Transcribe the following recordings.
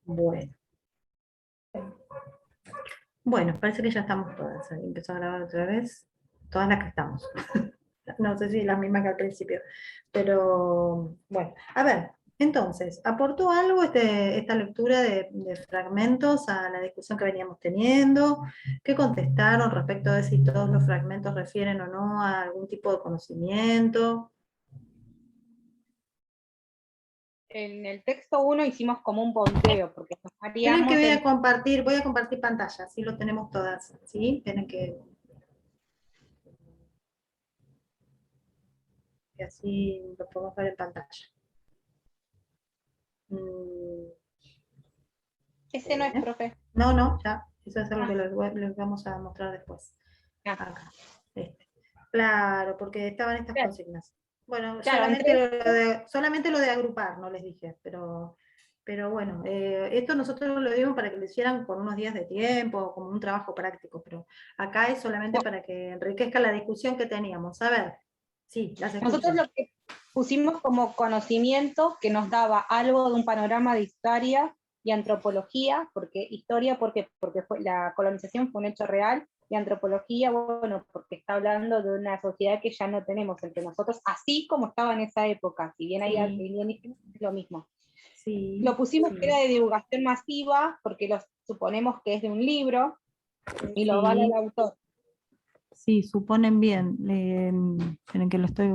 Bueno, bueno, parece que ya estamos todas. Ahí empezó a grabar otra vez. Todas las que estamos. No sé si es la misma que al principio. Pero bueno, a ver, entonces, ¿aportó algo esta lectura de fragmentos a la discusión que veníamos teniendo? ¿Qué contestaron respecto de si todos los fragmentos refieren o no a algún tipo de conocimiento? En el texto 1 hicimos como un punteo, porque nos Tienen que variamos en... voy a compartir pantalla, así lo tenemos todas, ¿sí? Tienen que así lo podemos ver en pantalla. Mm, Ese no es, profe. No, no, ya, eso es algo que les vamos a mostrar después. Ah. Acá, este. Claro, porque estaban estas Bien. consignas. Bueno, Claro, solamente lo de agrupar, no les dije, pero bueno, esto nosotros lo dimos para que lo hicieran con unos días de tiempo, como un trabajo práctico, pero acá es solamente para que enriquezca la discusión que teníamos. A ver, sí, las escucho. nosotros lo que pusimos como conocimiento que nos daba algo de un panorama de historia y antropología, porque historia porque la colonización fue un hecho real, y antropología, bueno, porque está hablando de una sociedad que ya no tenemos entre nosotros, así como estaba en esa época, si bien ahí es lo mismo. Sí, Lo pusimos sí. que era de divulgación masiva, porque lo suponemos que es de un libro, y lo avala el Sí, autor. sí, suponen bien. Esperen que lo estoy.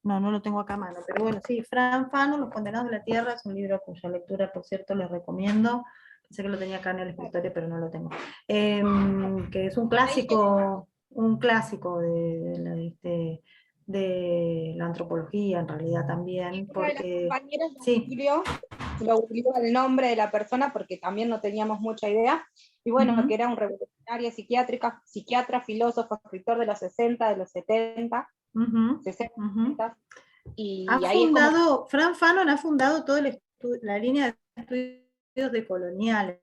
No, no lo tengo acá a mano, pero bueno, sí, Fran Fano, Los Condenados de la Tierra, es un libro cuya lectura, por cierto, les recomiendo. Pensé que lo tenía acá en el escritorio, pero no lo tengo. Que es un clásico de la antropología, en realidad también, Una de las porque compañeras sí. lo googleó el nombre de la persona porque también no teníamos mucha idea, y bueno, que era un revolucionario psiquiatra, filósofo, escritor de los 60, de los 70, 60, y ahí es como... Fran Fanon ha fundado toda la línea de estudios de coloniales.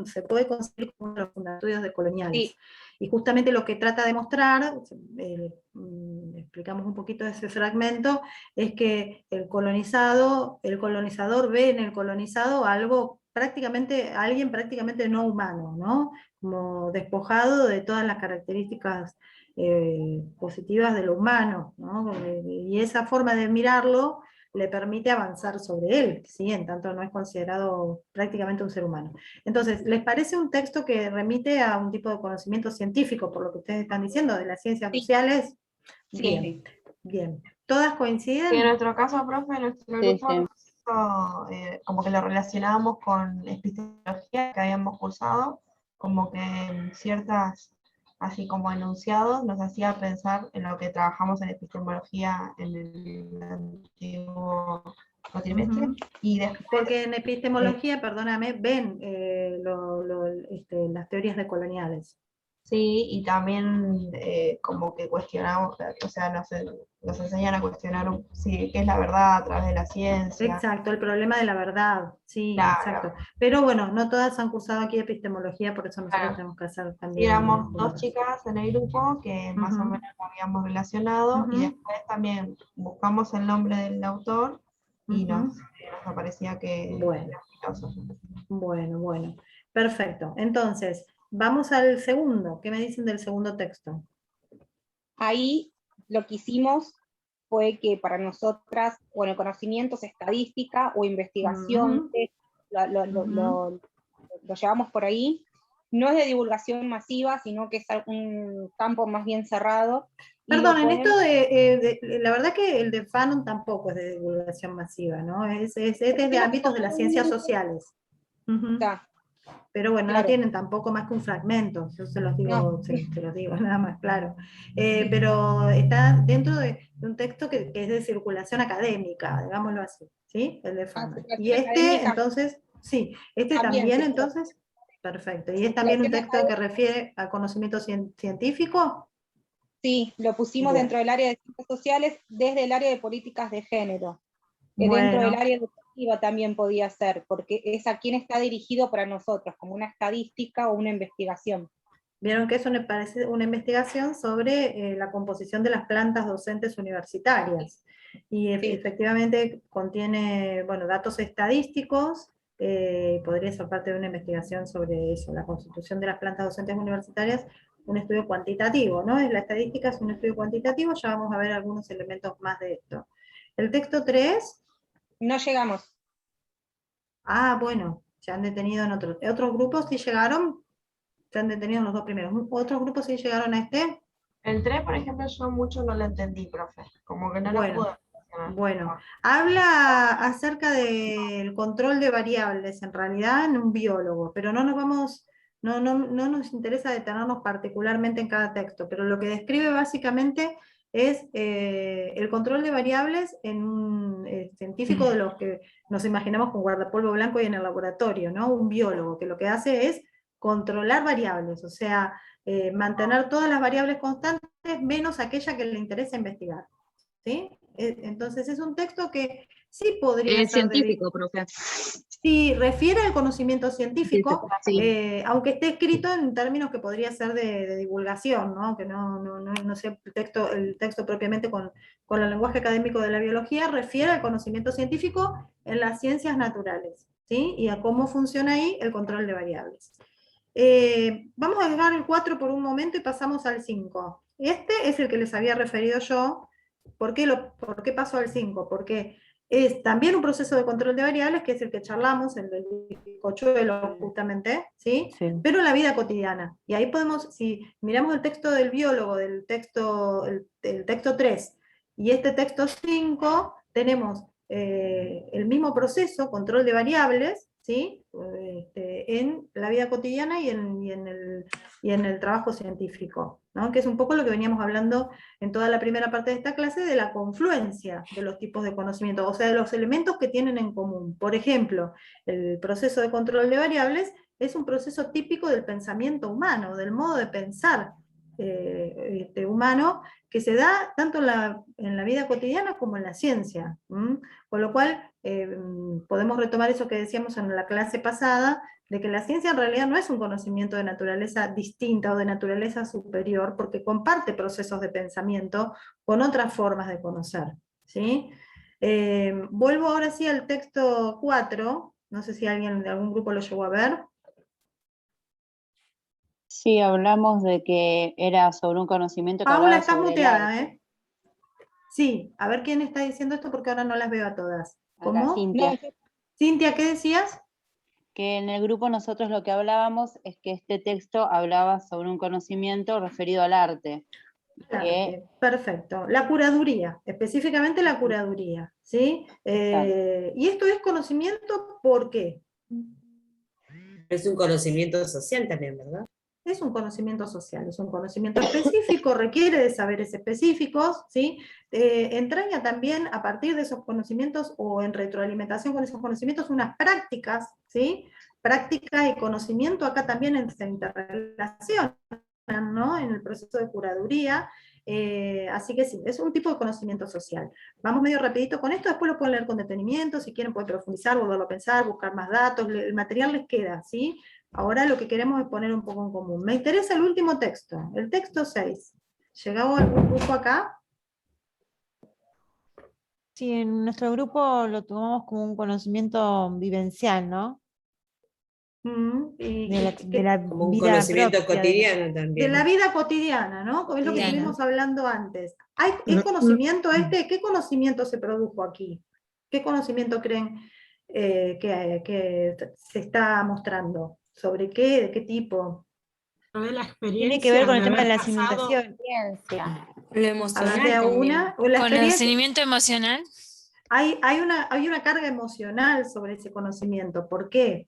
Se puede conseguir como uno de los estudios de coloniales. Sí. Y justamente lo que trata de mostrar, explicamos un poquito de ese fragmento, es que el colonizador ve en el colonizado alguien prácticamente no humano, ¿no? Como despojado de todas las características positivas de lo humano, ¿no? Y esa forma de mirarlo le permite avanzar sobre él, ¿sí? En tanto no es considerado prácticamente un ser humano. Entonces, ¿les parece un texto que remite a un tipo de conocimiento científico, por lo que ustedes están diciendo, de las ciencias sociales? Sí. Bien, bien. ¿Todas coinciden? Sí, en nuestro caso, profe, en nuestro grupo, Sí. como que lo relacionábamos con epistemología que habíamos cursado, como que ciertas, así como enunciados, nos hacía pensar en lo que trabajamos en epistemología en el antiguo cuatrimestre. Y después, porque en epistemología, perdóname, ven las teorías decoloniales. sí, y también como que cuestionamos, o sea, nos enseñan a cuestionar qué es la verdad a través de la ciencia. Exacto, el problema de la verdad, sí, Claro. exacto. Pero bueno, no todas han cursado aquí epistemología, por eso nosotros Claro. tenemos que hacer Sí, también. éramos dos chicas en el grupo que más o menos lo habíamos relacionado, y después también buscamos el nombre del autor y nos aparecía que Bueno. era filósofo. Bueno, perfecto. Entonces, vamos al segundo. ¿Qué me dicen del segundo texto? Ahí lo que hicimos fue que para nosotras, bueno, conocimientos, estadística o investigación, lo llevamos por ahí. No es de divulgación masiva, sino que es un campo más bien cerrado. Perdón, en esto la verdad que el de Fanon tampoco es de divulgación masiva, ¿no? Es desde ámbitos de las ciencias sociales. Pero bueno, claro. no tienen tampoco más que un fragmento, yo se los digo, se los digo nada más, claro. Pero está dentro de un texto que es de circulación académica, digámoslo así, ¿sí? El de Fanon. Y entonces, sí, también entonces, perfecto. ¿Y es también un texto que refiere al conocimiento científico? Sí, lo pusimos dentro del área de ciencias sociales, desde el área de políticas de género. Dentro del área educativa también podía ser, porque es a quien está dirigido para nosotros, como una estadística o una investigación. Vieron que eso me parece una investigación sobre la composición de las plantas docentes universitarias. Y efectivamente contiene, bueno, datos estadísticos, podría ser parte de una investigación sobre eso, la constitución de las plantas docentes universitarias, un estudio cuantitativo, ¿no? La estadística es un estudio cuantitativo, ya vamos a ver algunos elementos más de esto. El texto 3, No llegamos. bueno, se han detenido en otros grupos, sí llegaron, se han detenido en los dos primeros. ¿Otros grupos sí llegaron a este? El 3, por ejemplo, yo mucho no lo entendí, profe. Como que no lo Bueno, pude relacionar. bueno, habla acerca del control de variables, en realidad, en un biólogo, pero no nos vamos, no nos interesa detenernos particularmente en cada texto, pero lo que describe básicamente es el control de variables en un científico de los que nos imaginamos con guardapolvo blanco y en el laboratorio, ¿no? Un biólogo que lo que hace es controlar variables, o sea, mantener todas las variables constantes menos aquella que le interesa investigar. ¿Sí? Entonces es un texto que sí podría Es ser científico, profe. sí, refiere al conocimiento científico, Sí. aunque esté escrito en términos que podría ser de divulgación, ¿no? Que no sea el texto propiamente con el lenguaje académico de la biología, refiere al conocimiento científico en las ciencias naturales, ¿sí? Y a cómo funciona ahí el control de variables. Vamos a dejar el 4 por un momento y pasamos al 5. Este es el que les había referido yo. ¿Por qué pasó al 5? Porque es también un proceso de control de variables, que es el que charlamos, el del bizcochuelo justamente, ¿sí? Sí. Pero en la vida cotidiana. Y ahí podemos, si miramos el texto del biólogo, el texto 3, y este texto 5, tenemos el mismo proceso, control de variables, ¿sí? En la vida cotidiana y en el trabajo científico, ¿no? Que es un poco lo que veníamos hablando en toda la primera parte de esta clase, de la confluencia de los tipos de conocimiento, o sea, de los elementos que tienen en común. Por ejemplo, el proceso de control de variables es un proceso típico del pensamiento humano, del modo de pensar humano, que se da tanto en la vida cotidiana como en la ciencia. Con lo cual, podemos retomar eso que decíamos en la clase pasada, de que la ciencia en realidad no es un conocimiento de naturaleza distinta o de naturaleza superior, porque comparte procesos de pensamiento con otras formas de conocer. ¿Sí? Vuelvo ahora sí al texto 4, no sé si alguien de algún grupo lo llegó a ver. Sí, hablamos de que era sobre un conocimiento que Paula, hablaba estás sobre el muteada, arte. ¿eh? Sí, a ver quién está diciendo esto porque ahora no las veo a todas. Acá, ¿Cómo? Cintia. Cintia, ¿qué decías? Que en el grupo nosotros lo que hablábamos es que este texto hablaba sobre un conocimiento referido al arte. Perfecto. La curaduría, específicamente la curaduría, ¿sí? Y esto es conocimiento, ¿por qué? Es un conocimiento social también, ¿verdad? Es un conocimiento social, es un conocimiento específico, requiere de saberes específicos, ¿sí? Entraña también a partir de esos conocimientos o en retroalimentación con esos conocimientos unas prácticas, ¿sí? Práctica y conocimiento acá también se interrelacionan, ¿no? En el proceso de curaduría. Así que sí, es un tipo de conocimiento social. Vamos medio rapidito con esto, después lo pueden leer con detenimiento, si quieren pueden profundizar, volverlo a pensar, buscar más datos, el material les queda, ¿sí? Ahora lo que queremos es poner un poco en común. Me interesa el último texto, el texto 6. ¿Llegado algún grupo acá? Sí, en nuestro grupo lo tomamos como un conocimiento vivencial, ¿no? De la Como un vida conocimiento propia, cotidiano de también. la vida cotidiana, ¿no? Es lo que Cotidiana. estuvimos hablando antes. ¿Hay conocimiento ¿Qué conocimiento se produjo aquí? ¿Qué conocimiento creen que se está mostrando? ¿Sobre qué? ¿De qué tipo? De la experiencia. Tiene que ver con el tema de haber la pasado. simulación. Lo A emocional ver, de a también. una. La experiencia, Conocimiento emocional. hay una carga emocional sobre ese conocimiento. ¿Por qué?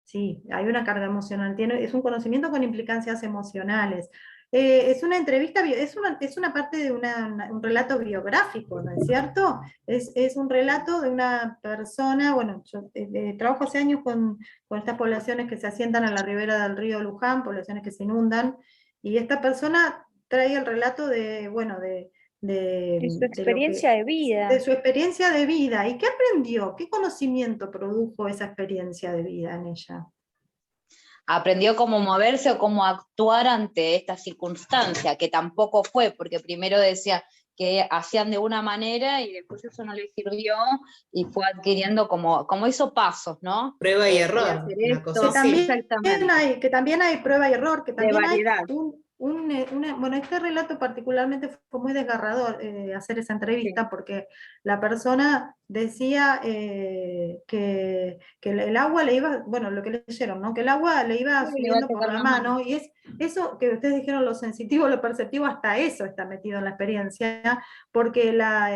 Sí, hay una carga emocional, es un conocimiento con implicancias emocionales. Es una entrevista, es una parte de un relato biográfico, ¿no es cierto? Es un relato de una persona, bueno, yo trabajo hace años con estas poblaciones que se asientan a la ribera del río Luján, poblaciones que se inundan, y esta persona trae el relato de, bueno, de su experiencia de vida. de su experiencia de vida. ¿Y qué aprendió? ¿Qué conocimiento produjo esa experiencia de vida en ella? Aprendió cómo moverse o cómo actuar ante esta circunstancia, que tampoco fue, porque primero decía, que hacían de una manera y después eso no les sirvió y fue adquiriendo como hizo pasos, ¿no? Prueba y Voy a error, hacer una esto, cosa así. exactamente, Que también hay prueba y error, que de también hay variedad. bueno, este relato particularmente fue muy desgarrador hacer esa entrevista, porque la persona decía que el agua le iba, bueno, lo que leyeron, ¿no? Que el agua le iba Sí, le va a subiendo por tocar la la mano, mano. y es eso que ustedes dijeron, lo sensitivo, lo perceptivo, hasta eso está metido en la experiencia, porque la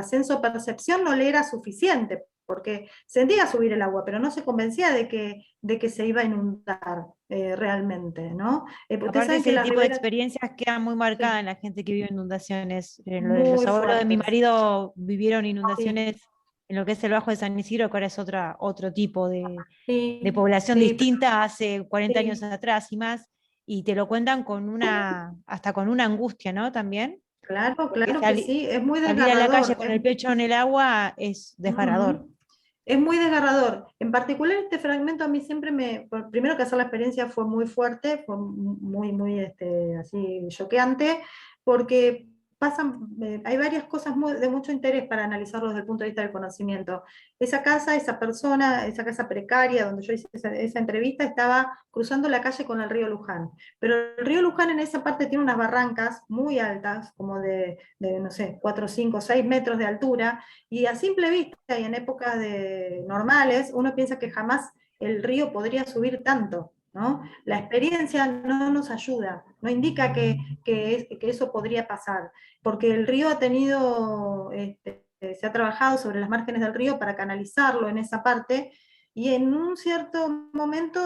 sensopercepción no le era suficiente, porque sentía subir el agua, pero no se convencía de que se iba a inundar realmente, ¿no? Ustedes Aparte, saben que ese las tipo de riberas, experiencias quedan muy marcadas sí, en la gente que vive inundaciones. Los muy abuelos de mi fuertes, marido vivieron sí, inundaciones en lo que es el Bajo de San Isidro, que ahora es otro tipo de sí, población sí, distinta hace 40 años sí, atrás y más, y te lo cuentan hasta con una angustia, ¿no? También, claro, porque claro que sí, es muy salir a la calle desgarrador, con el pecho en el agua es desgarrador. ujú. Es muy desgarrador. En particular este fragmento a mí siempre primero que hacer la experiencia fue muy fuerte, fue muy, muy así choqueante, porque hay varias cosas de mucho interés para analizarlo desde el punto de vista del conocimiento. Esa casa, esa persona, esa casa precaria donde yo hice esa entrevista, estaba cruzando la calle con el río Luján. Pero el río Luján en esa parte tiene unas barrancas muy altas, como no sé, 4, 5, 6 metros de altura, y a simple vista y en épocas normales, uno piensa que jamás el río podría subir tanto, ¿no? La experiencia no nos ayuda, no indica que eso podría pasar, porque el río ha tenido, se ha trabajado sobre las márgenes del río para canalizarlo en esa parte, y en un cierto momento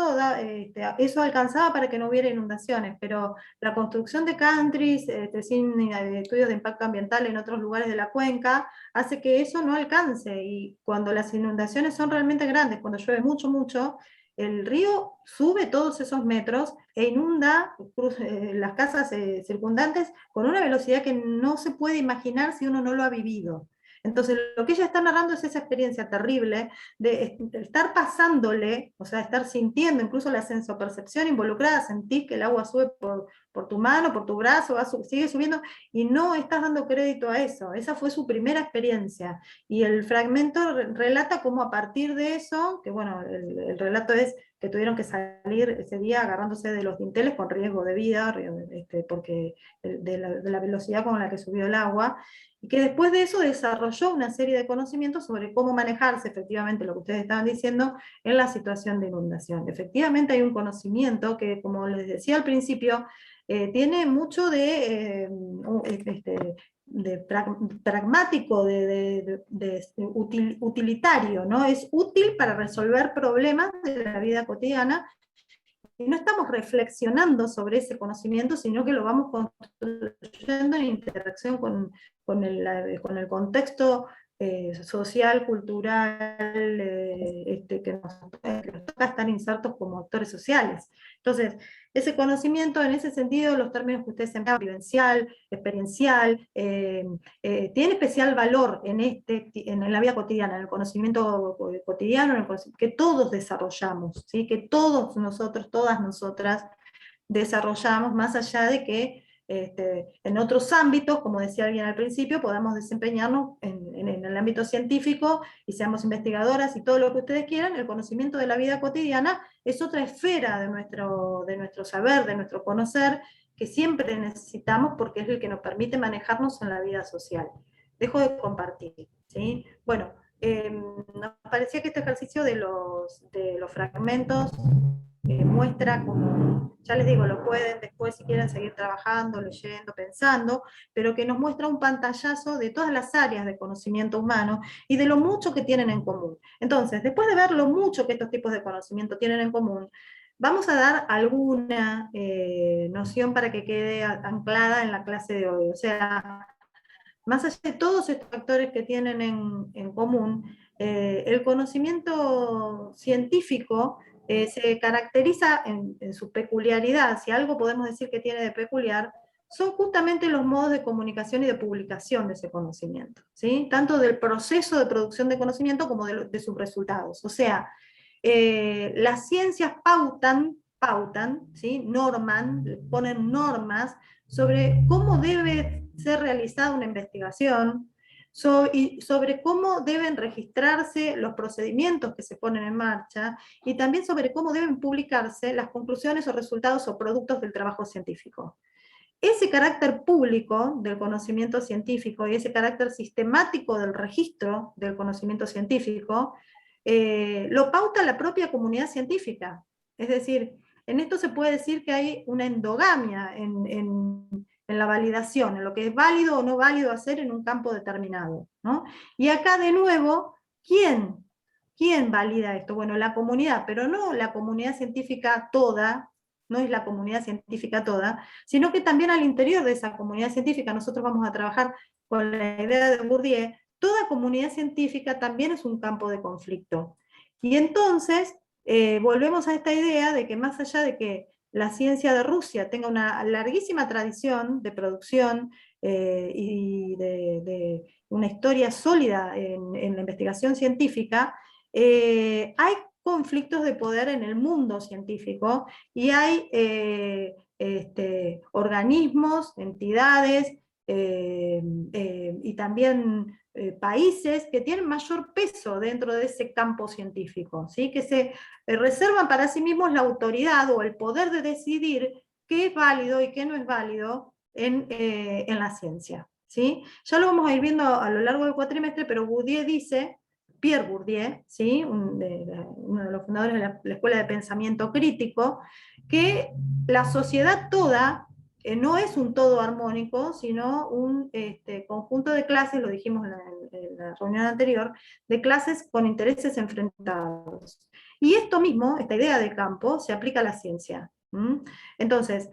eso alcanzaba para que no hubiera inundaciones, pero la construcción de countries, sin estudios de impacto ambiental en otros lugares de la cuenca, hace que eso no alcance, y cuando las inundaciones son realmente grandes, cuando llueve mucho, mucho, el río sube todos esos metros e inunda las casas circundantes con una velocidad que no se puede imaginar si uno no lo ha vivido. Entonces, lo que ella está narrando es esa experiencia terrible de estar pasándole, o sea, estar sintiendo incluso la sensopercepción involucrada, sentís que el agua sube por tu mano, por tu brazo, sigue subiendo, y no estás dando crédito a eso. Esa fue su primera experiencia. Y el fragmento relata cómo a partir de eso, que bueno, el relato es que tuvieron que salir ese día agarrándose de los dinteles con riesgo de vida, porque de la velocidad con la que subió el agua, y que después de eso desarrolló una serie de conocimientos sobre cómo manejarse, efectivamente, lo que ustedes estaban diciendo, en la situación de inundación. Efectivamente hay un conocimiento que, como les decía al principio, tiene mucho pragmático, utilitario, ¿no? Es útil para resolver problemas de la vida cotidiana, y no estamos reflexionando sobre ese conocimiento, sino que lo vamos construyendo en interacción con el contexto social, cultural, que nos toca estar insertos como actores sociales. Entonces, ese conocimiento, en ese sentido, los términos que ustedes emplean, vivencial, experiencial, tiene especial valor en la vida cotidiana, en el conocimiento cotidiano, que todos desarrollamos, ¿sí? Que todos nosotros, todas nosotras, desarrollamos, más allá de que en otros ámbitos, como decía alguien al principio, podamos desempeñarnos en el ámbito científico y seamos investigadoras y todo lo que ustedes quieran. El conocimiento de la vida cotidiana es otra esfera de nuestro saber, de nuestro conocer, que siempre necesitamos porque es el que nos permite manejarnos en la vida social. Dejo de compartir, ¿sí? Bueno, nos parecía que este ejercicio de los fragmentos muestra como, ya les digo, lo pueden después si quieren seguir trabajando, leyendo, pensando, pero que nos muestra un pantallazo de todas las áreas de conocimiento humano y de lo mucho que tienen en común. Entonces, después de ver lo mucho que estos tipos de conocimiento tienen en común, vamos a dar alguna noción para que quede anclada en la clase de hoy. O sea, más allá de todos estos factores que tienen en común, el conocimiento científico se caracteriza en su peculiaridad. Si algo podemos decir que tiene de peculiar, son justamente los modos de comunicación y de publicación de ese conocimiento, ¿sí? Tanto del proceso de producción de conocimiento como de sus resultados. O sea, las ciencias pautan, ¿sí? Norman, ponen normas sobre cómo debe ser realizada una investigación, y sobre cómo deben registrarse los procedimientos que se ponen en marcha, y también sobre cómo deben publicarse las conclusiones o resultados o productos del trabajo científico. Ese carácter público del conocimiento científico y ese carácter sistemático del registro del conocimiento científico lo pauta la propia comunidad científica. Es decir, en esto se puede decir que hay una endogamia en la validación, en lo que es válido o no válido hacer en un campo determinado, ¿no? Y acá de nuevo, ¿quién valida esto? Bueno, la comunidad, pero no la comunidad científica toda, no es la comunidad científica toda, sino que también al interior de esa comunidad científica, nosotros vamos a trabajar con la idea de Bourdieu, toda comunidad científica también es un campo de conflicto. Y entonces, volvemos a esta idea de que más allá de que la ciencia de Rusia tenga una larguísima tradición de producción y de una historia sólida en la investigación científica, hay conflictos de poder en el mundo científico y hay organismos, entidades y también países que tienen mayor peso dentro de ese campo científico, ¿sí? Que se reservan para sí mismos la autoridad o el poder de decidir qué es válido y qué no es válido en la ciencia, ¿sí? Ya lo vamos a ir viendo a lo largo del cuatrimestre, pero Bourdieu dice, Pierre Bourdieu, ¿sí? uno de los fundadores de la Escuela de Pensamiento Crítico, que la sociedad toda no es un todo armónico, sino un conjunto de clases, lo dijimos en la reunión anterior, de clases con intereses enfrentados. Y esto mismo, esta idea de campo, se aplica a la ciencia. Entonces,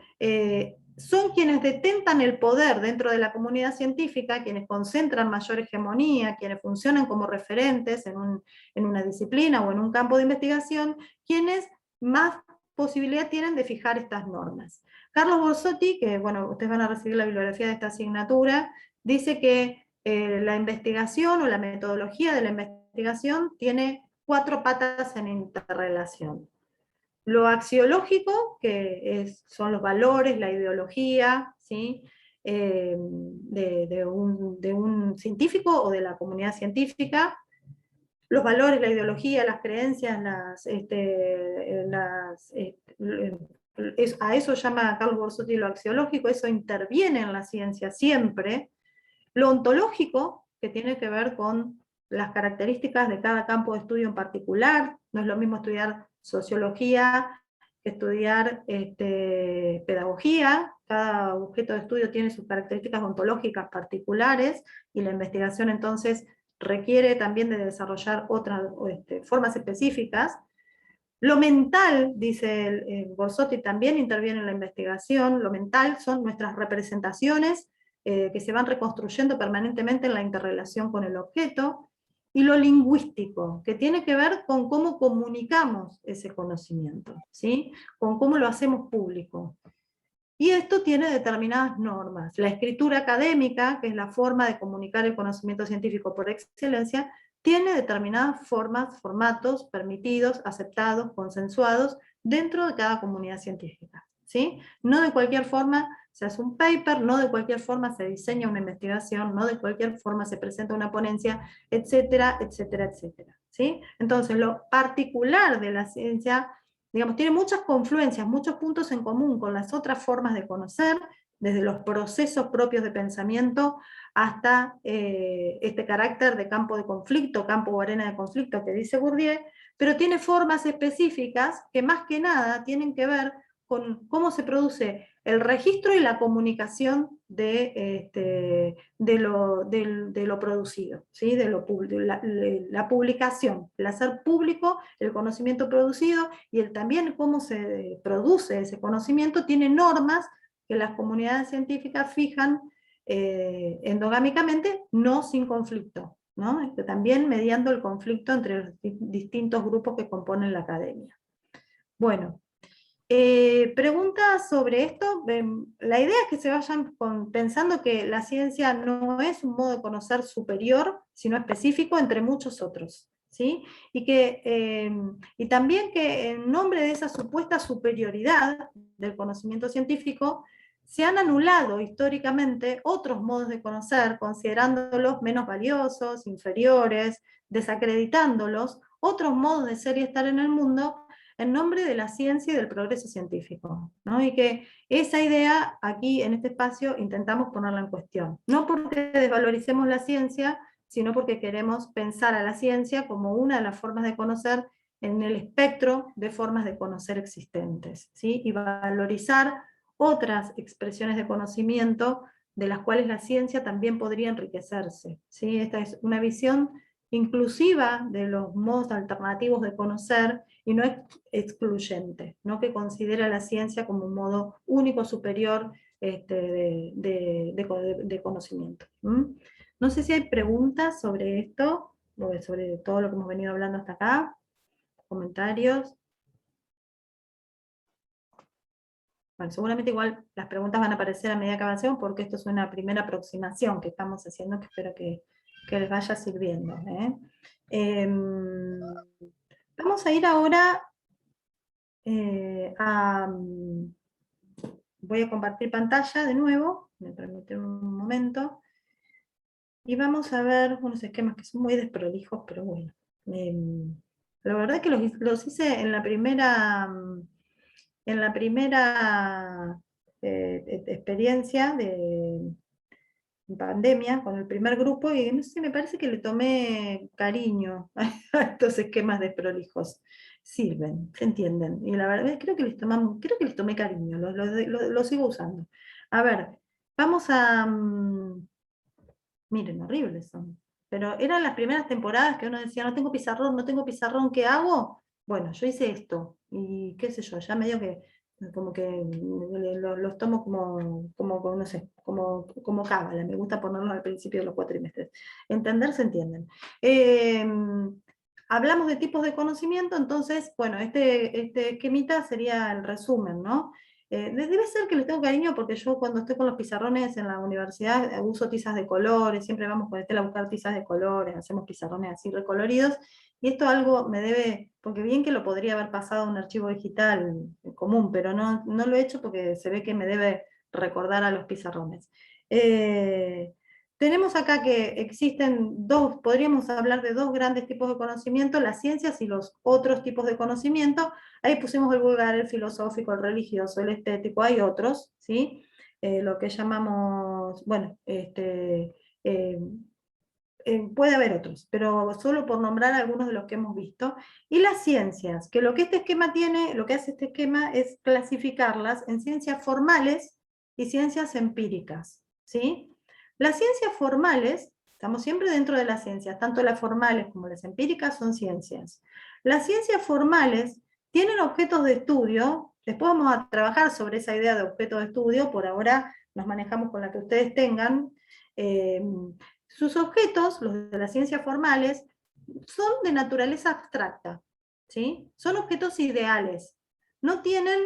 son quienes detentan el poder dentro de la comunidad científica, quienes concentran mayor hegemonía, quienes funcionan como referentes en una disciplina o en un campo de investigación, quienes más posibilidad tienen de fijar estas normas. Carlos Borsotti, que bueno, ustedes van a recibir la bibliografía de esta asignatura, dice que la investigación o la metodología de la investigación tiene 4 patas en interrelación. Lo axiológico, que son los valores, la ideología, ¿sí? de un científico o de la comunidad científica, los valores, la ideología, las creencias, a eso llama Carlos Borsotti lo axiológico, eso interviene en la ciencia siempre. Lo ontológico, que tiene que ver con las características de cada campo de estudio en particular, no es lo mismo estudiar sociología que estudiar pedagogía, cada objeto de estudio tiene sus características ontológicas particulares, y la investigación entonces requiere también de desarrollar otras formas específicas. Lo mental, dice Borsotti, también interviene en la investigación. Lo mental son nuestras representaciones que se van reconstruyendo permanentemente en la interrelación con el objeto. Y lo lingüístico, que tiene que ver con cómo comunicamos ese conocimiento, ¿sí? Con cómo lo hacemos público. Y esto tiene determinadas normas. La escritura académica, que es la forma de comunicar el conocimiento científico por excelencia, tiene determinadas formas, formatos permitidos, aceptados, consensuados dentro de cada comunidad científica, ¿sí? No de cualquier forma se hace un paper, no de cualquier forma se diseña una investigación, no de cualquier forma se presenta una ponencia, etcétera, etcétera, etcétera, ¿sí? Entonces, lo particular de la ciencia, digamos, tiene muchas confluencias, muchos puntos en común con las otras formas de conocer, desde los procesos propios de pensamiento hasta este carácter de campo de conflicto, campo o arena de conflicto que dice Bourdieu, pero tiene formas específicas que más que nada tienen que ver con cómo se produce el registro y la comunicación de lo producido, ¿sí? La publicación, el hacer público el conocimiento producido, y también cómo se produce ese conocimiento tiene normas que las comunidades científicas fijan endogámicamente, no sin conflicto, ¿no? También mediando el conflicto entre los distintos grupos que componen la academia. Bueno, preguntas sobre esto. La idea es que se vayan pensando que la ciencia no es un modo de conocer superior, sino específico entre muchos otros, ¿sí? Y también que en nombre de esa supuesta superioridad del conocimiento científico, se han anulado históricamente otros modos de conocer, considerándolos menos valiosos, inferiores, desacreditándolos, otros modos de ser y estar en el mundo, en nombre de la ciencia y del progreso científico, ¿no? Y que esa idea aquí en este espacio intentamos ponerla en cuestión. No porque desvaloricemos la ciencia, sino porque queremos pensar a la ciencia como una de las formas de conocer en el espectro de formas de conocer existentes, ¿sí? Y valorizar otras expresiones de conocimiento de las cuales la ciencia también podría enriquecerse, ¿sí? Esta es una visión inclusiva de los modos alternativos de conocer y no excluyente, no que considera la ciencia como un modo único superior de conocimiento. No sé si hay preguntas sobre esto, o sobre todo lo que hemos venido hablando hasta acá, comentarios. Bueno, seguramente igual las preguntas van a aparecer a medida que avancemos, porque esto es una primera aproximación que estamos haciendo, que espero que les vaya sirviendo. Vamos a ir ahora voy a compartir pantalla de nuevo, me permite un momento, y vamos a ver unos esquemas que son muy desprolijos, pero bueno. La verdad es que los hice en la primera experiencia de pandemia con el primer grupo, y no sé, me parece que le tomé cariño a estos esquemas desprolijos. Sirven, se entienden, y la verdad creo que les tomé cariño, lo sigo usando. A ver, vamos a... miren, horribles son. Pero eran las primeras temporadas que uno decía, no tengo pizarrón, ¿qué hago? Bueno, yo hice esto, y qué sé yo, ya medio que como que los tomo como, no sé, como cábala, me gusta ponerlos al principio de los cuatrimestres. Entender se entienden. Hablamos de tipos de conocimiento, entonces, bueno, este esquemita sería el resumen, ¿no? Debe ser que les tengo cariño porque yo cuando estoy con los pizarrones en la universidad uso tizas de colores, siempre vamos con Estela a buscar tizas de colores, hacemos pizarrones así recoloridos, y esto algo me debe, porque bien que lo podría haber pasado a un archivo digital común, pero no lo he hecho porque se ve que me debe recordar a los pizarrones. Tenemos acá que existen podríamos hablar de dos grandes tipos de conocimiento, las ciencias y los otros tipos de conocimiento. Ahí pusimos el vulgar, el filosófico, el religioso, el estético, hay otros, ¿sí? Lo que llamamos, bueno, puede haber otros, pero solo por nombrar algunos de los que hemos visto. Y las ciencias, que lo que este esquema tiene, lo que hace este esquema es clasificarlas en ciencias formales y ciencias empíricas, ¿sí? Las ciencias formales, estamos siempre dentro de las ciencias, tanto las formales como las empíricas son ciencias. Las ciencias formales tienen objetos de estudio, después vamos a trabajar sobre esa idea de objeto de estudio, por ahora nos manejamos con la que ustedes tengan. Sus objetos, los de las ciencias formales, son de naturaleza abstracta, ¿sí? Son objetos ideales, no tienen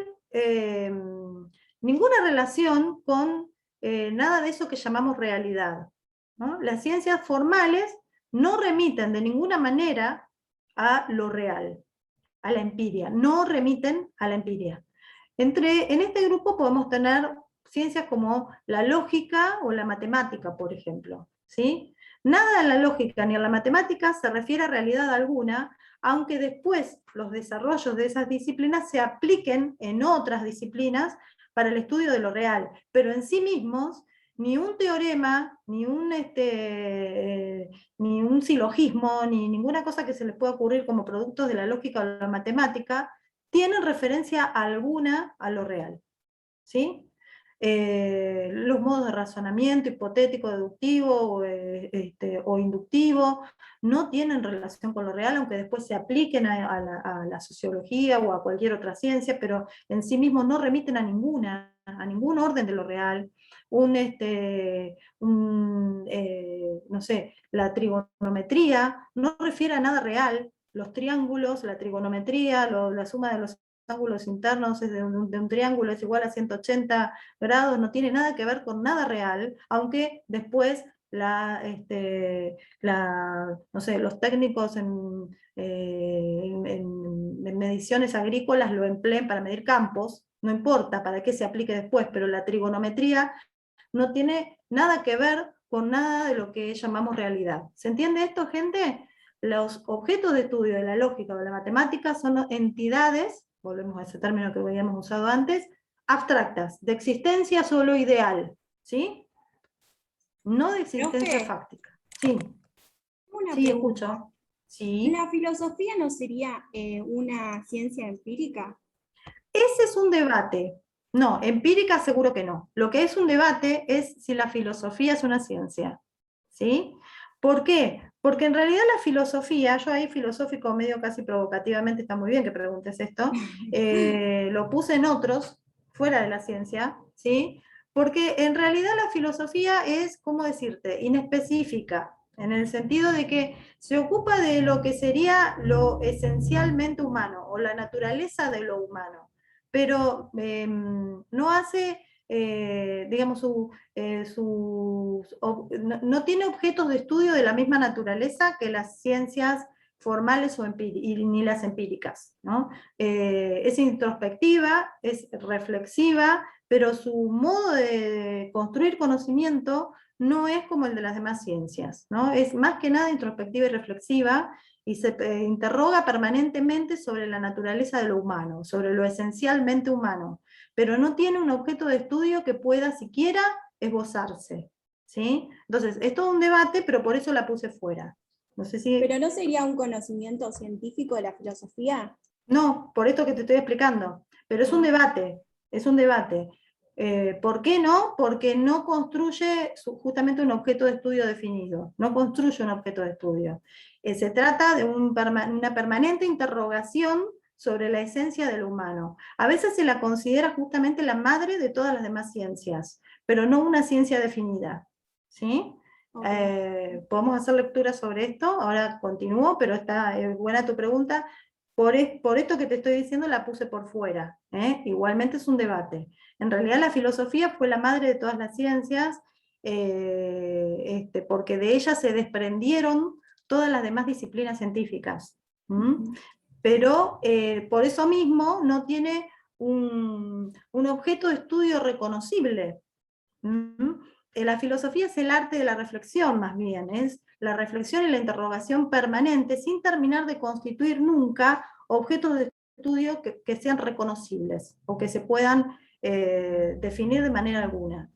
ninguna relación con nada de eso que llamamos realidad, ¿no? Las ciencias formales no remiten de ninguna manera a lo real, a la empiria, no remiten a la empiria. En este grupo podemos tener ciencias como la lógica o la matemática, por ejemplo, ¿sí? Nada en la lógica ni en la matemática se refiere a realidad alguna, aunque después los desarrollos de esas disciplinas se apliquen en otras disciplinas para el estudio de lo real, pero en sí mismos ni un teorema, ni un silogismo, ni ninguna cosa que se les pueda ocurrir como productos de la lógica o la matemática, tienen referencia alguna a lo real, ¿sí? Los modos de razonamiento hipotético, deductivo o inductivo no tienen relación con lo real, aunque después se apliquen a la sociología o a cualquier otra ciencia, pero en sí mismos no remiten a ningún orden de lo real. No sé, la trigonometría no refiere a nada real. Los triángulos, la trigonometría, la suma de los ángulos internos de un triángulo es igual a 180 grados, no tiene nada que ver con nada real, aunque después no sé, los técnicos en mediciones agrícolas lo empleen para medir campos, no importa para qué se aplique después, pero la trigonometría no tiene nada que ver con nada de lo que llamamos realidad. ¿Se entiende esto, gente? Los objetos de estudio de la lógica o de la matemática son entidades, volvemos a ese término que habíamos usado antes, abstractas, de existencia solo ideal, ¿sí? No de existencia Profe, fáctica. Sí, una sí, pregunta. escucho. Sí. ¿La filosofía no sería una ciencia empírica? Ese es un debate. No, empírica seguro que no. Lo que es un debate es si la filosofía es una ciencia. ¿Sí? ¿Por qué? Porque en realidad la filosofía, yo ahí filosófico medio casi provocativamente, está muy bien que preguntes esto, lo puse en otros, fuera de la ciencia, ¿sí? Porque en realidad la filosofía es, ¿cómo decirte?, inespecífica, en el sentido de que se ocupa de lo que sería lo esencialmente humano, o la naturaleza de lo humano, pero no hace, digamos, no tiene objetos de estudio de la misma naturaleza que las ciencias formales ni las empíricas, ¿no? Es introspectiva, es reflexiva, pero su modo de construir conocimiento no es como el de las demás ciencias, ¿no? Es más que nada introspectiva y reflexiva, y se interroga permanentemente sobre la naturaleza de lo humano, sobre lo esencialmente humano, pero no tiene un objeto de estudio que pueda siquiera esbozarse, ¿sí? Entonces, es todo un debate, pero por eso la puse fuera. No sé si... ¿Pero no sería un conocimiento científico de la filosofía? No, por esto que te estoy explicando, pero es un debate, es un debate. ¿Por qué no? Porque no construye justamente un objeto de estudio definido, no construye un objeto de estudio. Se trata de una permanente interrogación sobre la esencia del humano. A veces se la considera justamente la madre de todas las demás ciencias, pero no una ciencia definida, ¿sí? Podemos hacer lectura sobre esto, ahora continúo, pero está buena tu pregunta. Por esto que te estoy diciendo la puse por fuera, ¿eh? Igualmente es un debate. En realidad la filosofía fue la madre de todas las ciencias, porque de ella se desprendieron todas las demás disciplinas científicas. Pero por eso mismo no tiene un objeto de estudio reconocible. La filosofía es el arte de la reflexión, más bien, es la reflexión y la interrogación permanente, sin terminar de constituir nunca objetos de estudio que sean reconocibles, o que se puedan definir de manera alguna.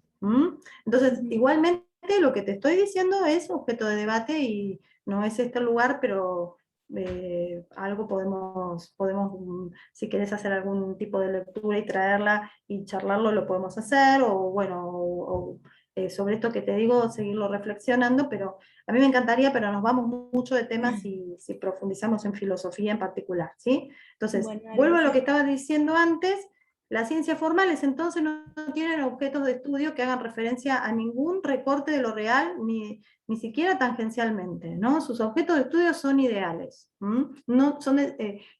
Entonces, igualmente lo que te estoy diciendo es objeto de debate, y no es este el lugar, pero algo podemos, si querés hacer algún tipo de lectura y traerla y charlarlo, lo podemos hacer, o bueno, sobre esto que te digo, seguirlo reflexionando, pero a mí me encantaría, pero nos vamos mucho de temas si profundizamos en filosofía en particular, ¿sí? Entonces, Bueno, vuelvo a lo que estaba diciendo antes. Las ciencias formales entonces no tienen objetos de estudio que hagan referencia a ningún recorte de lo real, ni siquiera tangencialmente, ¿no? Sus objetos de estudio son ideales, no son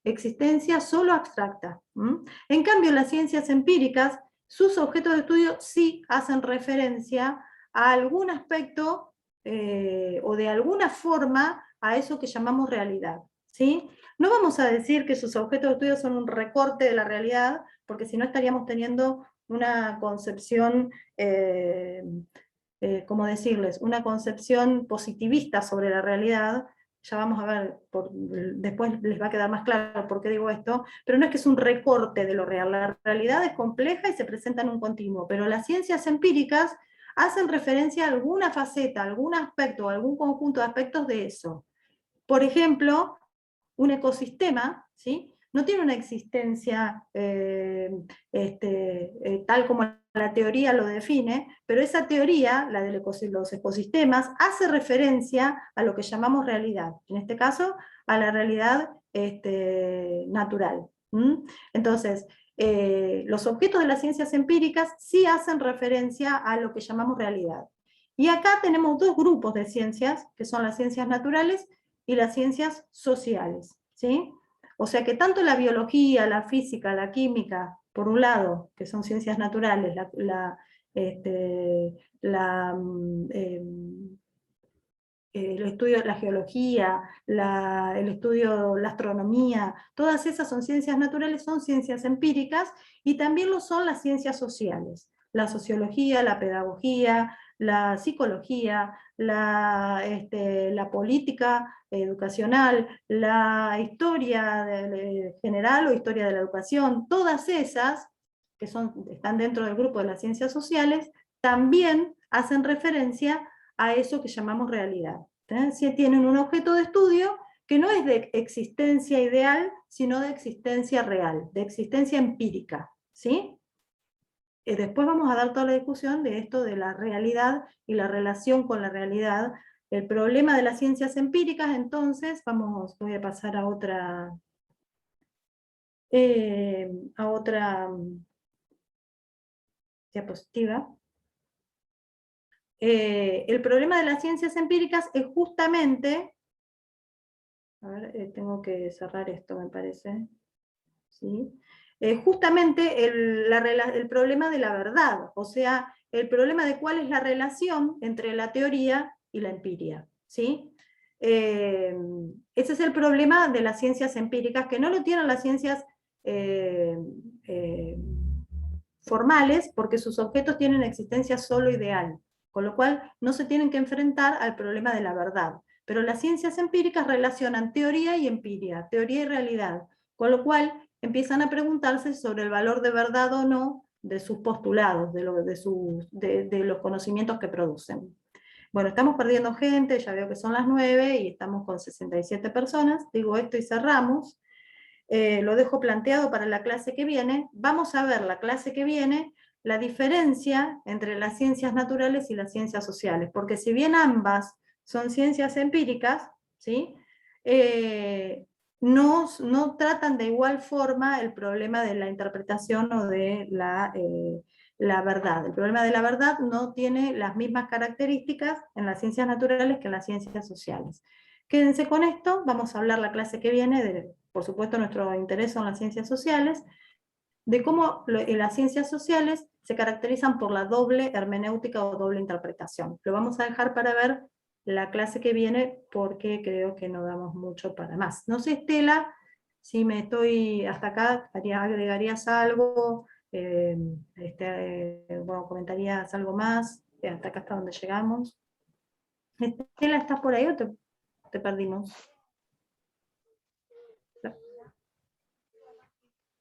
existencia solo abstracta. En cambio, las ciencias empíricas, sus objetos de estudio sí hacen referencia a algún aspecto o de alguna forma a eso que llamamos realidad, ¿sí? No vamos a decir que sus objetos de estudio son un recorte de la realidad, porque si no estaríamos teniendo una concepción, ¿cómo decirles? Una concepción positivista sobre la realidad. Ya vamos a ver, después les va a quedar más claro por qué digo esto, pero no es que es un recorte de lo real, la realidad es compleja y se presenta en un continuo, pero las ciencias empíricas hacen referencia a alguna faceta, algún aspecto, algún conjunto de aspectos de eso. Por ejemplo, un ecosistema, ¿sí?, no tiene una existencia tal como la teoría lo define, pero esa teoría, la de los ecosistemas, hace referencia a lo que llamamos realidad, en este caso a la realidad natural. Entonces, los objetos de las ciencias empíricas sí hacen referencia a lo que llamamos realidad. Y acá tenemos dos grupos de ciencias, que son las ciencias naturales y las ciencias sociales, ¿sí? O sea que tanto la biología, la física, la química, por un lado, que son ciencias naturales, el estudio de la geología, el estudio de la astronomía, todas esas son ciencias naturales, son ciencias empíricas, y también lo son las ciencias sociales, la sociología, la pedagogía, la psicología, la política educacional, la historia general o historia de la educación, todas esas, que están dentro del grupo de las ciencias sociales, también hacen referencia a eso que llamamos realidad. Si tienen un objeto de estudio que no es de existencia ideal, sino de existencia real, de existencia empírica, ¿sí? Después vamos a dar toda la discusión de esto de la realidad y la relación con la realidad. El problema de las ciencias empíricas, entonces, voy a pasar a otra diapositiva. El problema de las ciencias empíricas es justamente, a ver, tengo que cerrar esto, me parece, ¿sí? Justamente el problema de la verdad, o sea, el problema de cuál es la relación entre la teoría y la empiria, ¿sí? Ese es el problema de las ciencias empíricas, que no lo tienen las ciencias formales, porque sus objetos tienen existencia solo ideal, con lo cual no se tienen que enfrentar al problema de la verdad. Pero las ciencias empíricas relacionan teoría y empiria, teoría y realidad, con lo cual empiezan a preguntarse sobre el valor de verdad o no de sus postulados, de los conocimientos que producen. Bueno, estamos perdiendo gente, ya veo que son las 9 y estamos con 67 personas, digo esto y cerramos. Lo dejo planteado para la clase que viene. Vamos a ver la clase que viene la diferencia entre las ciencias naturales y las ciencias sociales, porque si bien ambas son ciencias empíricas, ¿sí? No tratan de igual forma el problema de la interpretación o de la verdad. El problema de la verdad no tiene las mismas características en las ciencias naturales que en las ciencias sociales. Quédense con esto, vamos a hablar la clase que viene, por supuesto nuestro interés son las ciencias sociales, de cómo las ciencias sociales se caracterizan por la doble hermenéutica o doble interpretación. Lo vamos a dejar para ver la clase que viene porque creo que no damos mucho para más. No sé, Estela, si me estoy hasta acá, agregarías algo, bueno, comentarías algo más, hasta acá hasta donde llegamos. Estela, ¿estás por ahí o te perdimos?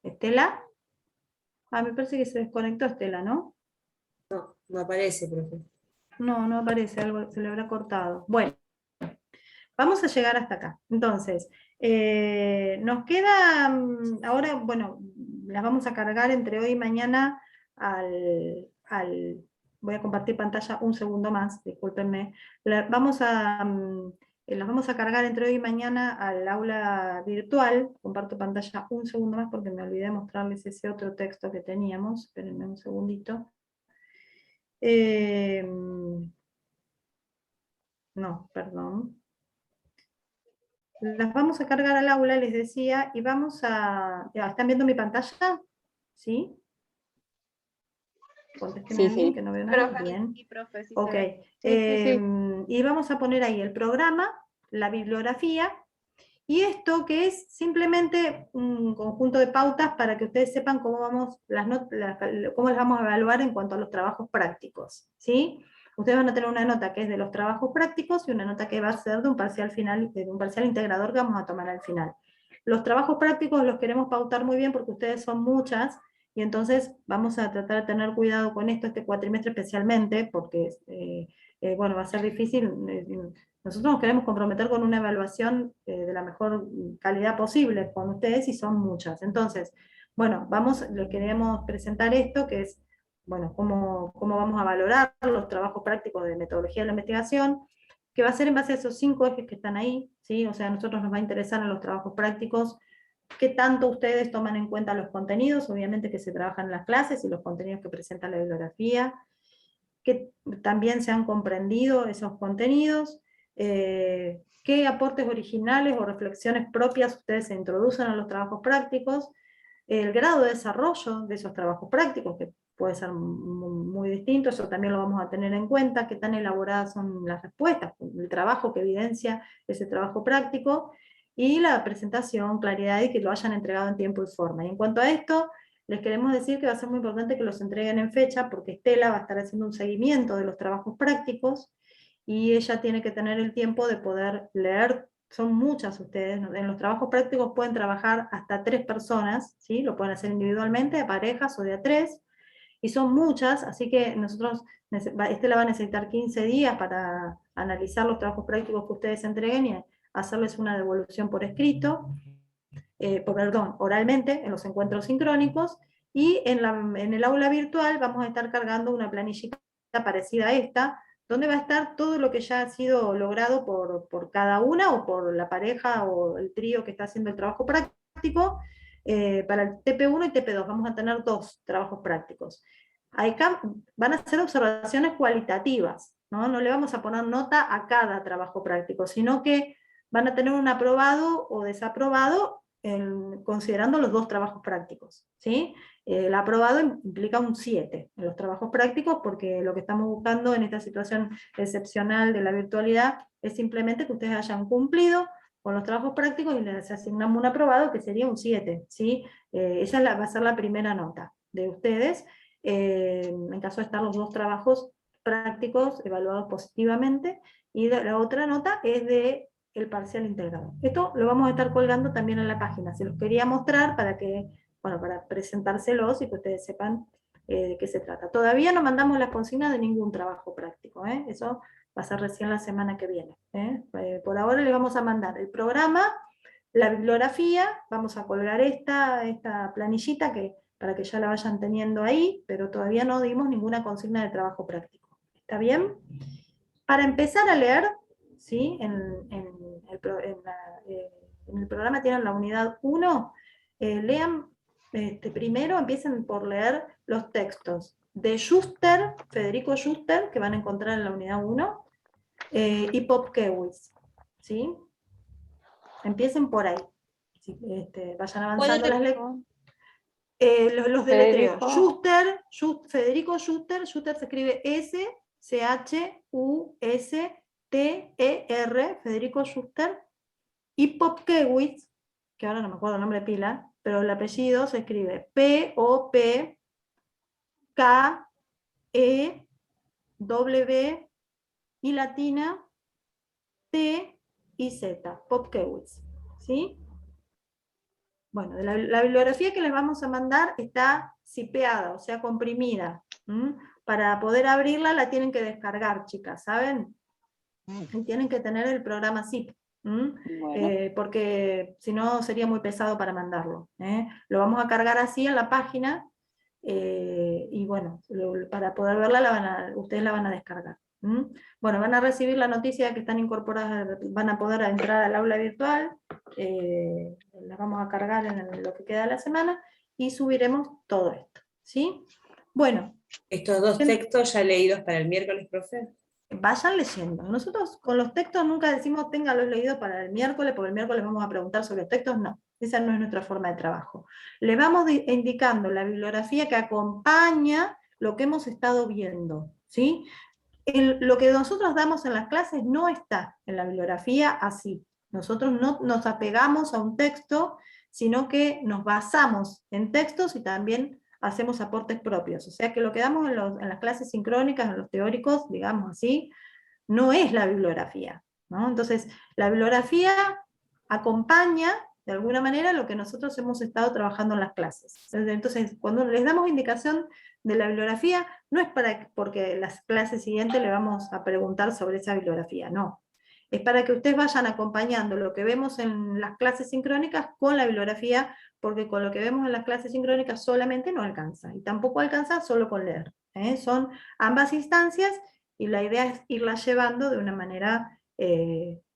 ¿Estela? Me parece que se desconectó Estela, ¿no? No, no aparece, profe. No aparece, algo se le habrá cortado. Bueno, vamos a llegar hasta acá. Entonces, nos queda, ahora, bueno, las vamos a cargar entre hoy y mañana voy a compartir pantalla un segundo más, discúlpenme. Las vamos a cargar entre hoy y mañana al aula virtual. Comparto pantalla un segundo más porque me olvidé de mostrarles ese otro texto que teníamos. Espérenme un segundito. No, perdón. Las vamos a cargar al aula, les decía, y vamos a... ¿Están viendo mi pantalla? ¿Sí? Contéstenme a mí, que no veo nada. Bien. Sí, profe, sí se Ok. ve. Y vamos a poner ahí el programa, la bibliografía, y esto que es simplemente un conjunto de pautas para que ustedes sepan cómo cómo las vamos a evaluar en cuanto a los trabajos prácticos, ¿sí? Ustedes van a tener una nota que es de los trabajos prácticos y una nota que va a ser de un parcial final, de un parcial integrador que vamos a tomar al final. Los trabajos prácticos los queremos pautar muy bien porque ustedes son muchas, y entonces vamos a tratar de tener cuidado con esto este cuatrimestre especialmente, porque bueno, va a ser difícil. Nosotros nos queremos comprometer con una evaluación de la mejor calidad posible con ustedes y son muchas. Entonces, bueno, les queremos presentar esto, que es, bueno, cómo vamos a valorar los trabajos prácticos de metodología de la investigación, que va a ser en base a esos 5 ejes que están ahí, ¿sí? O sea, a nosotros nos va a interesar en los trabajos prácticos qué tanto ustedes toman en cuenta los contenidos, obviamente que se trabajan en las clases y los contenidos que presenta la bibliografía, que también se han comprendido esos contenidos, qué aportes originales o reflexiones propias ustedes se introducen a los trabajos prácticos, el grado de desarrollo de esos trabajos prácticos, que puede ser muy distinto, eso también lo vamos a tener en cuenta, qué tan elaboradas son las respuestas, el trabajo que evidencia ese trabajo práctico, y la presentación, claridad y que lo hayan entregado en tiempo y forma. Y en cuanto a esto, les queremos decir que va a ser muy importante que los entreguen en fecha, porque Estela va a estar haciendo un seguimiento de los trabajos prácticos, y ella tiene que tener el tiempo de poder leer. Son muchas ustedes, en los trabajos prácticos pueden trabajar hasta 3 personas, ¿sí? Lo pueden hacer individualmente, a parejas o de a 3, y son muchas, así que nosotros, Estela va a necesitar 15 días para analizar los trabajos prácticos que ustedes entreguen y hacerles una devolución por escrito, oralmente, en los encuentros sincrónicos, y en el aula virtual vamos a estar cargando una planillita parecida a esta, donde va a estar todo lo que ya ha sido logrado por cada una, o por la pareja o el trío que está haciendo el trabajo práctico. Para el TP1 y TP2 vamos a tener 2 trabajos prácticos. Van a ser observaciones cualitativas, ¿no? No le vamos a poner nota a cada trabajo práctico, sino que van a tener un aprobado o desaprobado considerando los 2 trabajos prácticos, ¿sí? El aprobado implica un 7 en los trabajos prácticos, porque lo que estamos buscando en esta situación excepcional de la virtualidad es simplemente que ustedes hayan cumplido con los trabajos prácticos y les asignamos un aprobado que sería un 7, ¿sí? Esa va a ser la primera nota de ustedes, en caso de estar los 2 trabajos prácticos evaluados positivamente, y la otra nota es de el parcial integrado. Esto lo vamos a estar colgando también en la página, se los quería mostrar para que, bueno, para presentárselos y que ustedes sepan de qué se trata. Todavía no mandamos las consignas de ningún trabajo práctico, eso va a ser recién la semana que viene. Por ahora les vamos a mandar el programa, la bibliografía, vamos a colgar esta planillita para que ya la vayan teniendo ahí, pero todavía no dimos ninguna consigna de trabajo práctico. ¿Está bien? Para empezar a leer, ¿sí? En el programa tienen la unidad 1, lean primero, empiecen por leer los textos de Schuster, Federico Schuster, que van a encontrar en la unidad 1, y Popkewitz, ¿sí? Empiecen por ahí. ¿Sí? Vayan avanzando las lecturas. Los deletreos. Federico Schuster, Schuster se escribe S-C-H-U-S-T-E-R, Federico Schuster, y Popkewitz, que ahora no me acuerdo el nombre de pila, pero el apellido se escribe P-O-P-K-E-W y latina T y Z, Popkewitz, ¿sí? Bueno, la bibliografía que les vamos a mandar está zipeada, o sea, comprimida. Para poder abrirla la tienen que descargar, chicas, ¿saben? Y tienen que tener el programa zip, Bueno. porque si no sería muy pesado para mandarlo. Lo vamos a cargar así en la página, y bueno, para poder verla ustedes la van a descargar. Bueno, van a recibir la noticia de que están incorporadas, van a poder entrar al aula virtual, las vamos a cargar en lo que queda de la semana, y subiremos todo esto, ¿sí? Bueno. Estos 2 textos ya leídos para el miércoles, profe. Vayan leyendo. Nosotros con los textos nunca decimos ténganlos leídos para el miércoles, porque el miércoles vamos a preguntar sobre textos, no. Esa no es nuestra forma de trabajo. Le vamos indicando la bibliografía que acompaña lo que hemos estado viendo, ¿sí? Lo que nosotros damos en las clases no está en la bibliografía así. Nosotros no nos apegamos a un texto, sino que nos basamos en textos y también hacemos aportes propios. O sea que lo que damos en las clases sincrónicas, en los teóricos, digamos así, no es la bibliografía, ¿no? Entonces, la bibliografía acompaña de alguna manera lo que nosotros hemos estado trabajando en las clases. Entonces, cuando les damos indicación de la bibliografía, no es porque las clases siguientes le vamos a preguntar sobre esa bibliografía, no. Es para que ustedes vayan acompañando lo que vemos en las clases sincrónicas con la bibliografía, porque con lo que vemos en las clases sincrónicas solamente no alcanza, y tampoco alcanza solo con leer. Son ambas instancias, y la idea es irlas llevando de una manera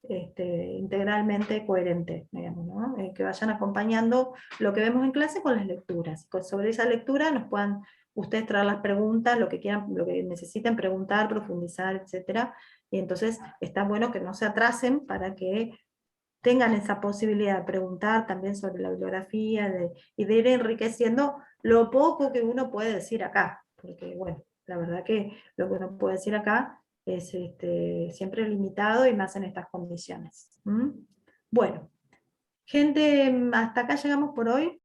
integralmente coherente, digamos, ¿no? Que vayan acompañando lo que vemos en clase con las lecturas. Sobre esa lectura nos puedan ustedes traer las preguntas, lo que quieran, lo que necesiten preguntar, profundizar, etcétera. Y entonces está bueno que no se atrasen para que tengan esa posibilidad de preguntar también sobre la bibliografía y de ir enriqueciendo lo poco que uno puede decir acá, porque bueno, la verdad que lo que uno puede decir acá es siempre limitado y más en estas condiciones. ¿Mm? Bueno, gente, hasta acá llegamos por hoy.